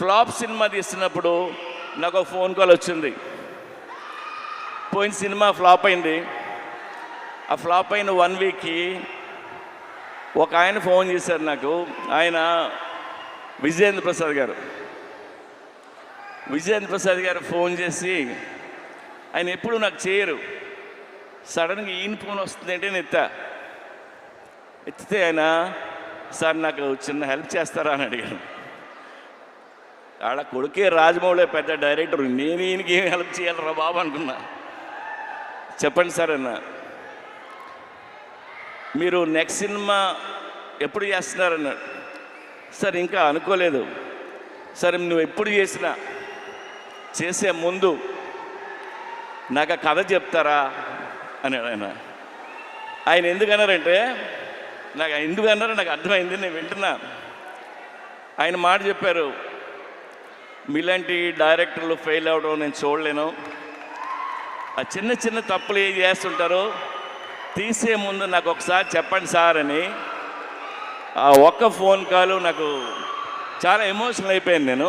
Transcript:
Flop cinema తీస్తున్నప్పుడు నాకు ఒక phone call వచ్చింది. పోయిన సినిమా ఫ్లాప్ అయింది. ఆ ఫ్లాప్ అయిన 1 వీక్కి ఒక ఆయన ఫోన్ చేశారు నాకు. ఆయన విజయేంద్ర ప్రసాద్ గారు. విజయేంద్ర ప్రసాద్ గారు ఫోన్ చేసి, ఆయన ఎప్పుడు నాకు చేయరు, సడన్గా ఈయన ఫోన్ వస్తుంది అంటే నేను ఎత్తితే ఆయన, సార్ నాకు చిన్న హెల్ప్ చేస్తారా అని అడిగాను. ఆడ కొడుకే రాజమౌళి పెద్ద డైరెక్టర్, నేను ఈయనకి ఏం హెల్ప్ చేయాలరా బాబు అనుకున్నా. చెప్పండి సార్ అన్న, మీరు నెక్స్ట్ సినిమా ఎప్పుడు చేస్తున్నారన్నాడు. సార్ ఇంకా అనుకోలేదు. సరే నువ్వు ఎప్పుడు చేసినా చేసే ముందు నాకు ఆ కథ చెప్తారా అన్నాడు ఆయన. ఆయన ఎందుకన్నారంటే, నాకు ఎందుకన్నారో నాకు అర్థమైంది, నేను వింటున్నా. ఆయన మాట చెప్పారు, మీలాంటి డైరెక్టర్లు ఫెయిల్ అవ్వడం నేను చూడలేను. ఆ చిన్న చిన్న తప్పులు ఏం చేస్తుంటారో తీసే ముందు నాకు ఒకసారి చెప్పండి సార్ అని. ఆ ఒక్క ఫోన్ కాల్ నాకు చాలా ఎమోషనల్ అయిపోయాను నేను.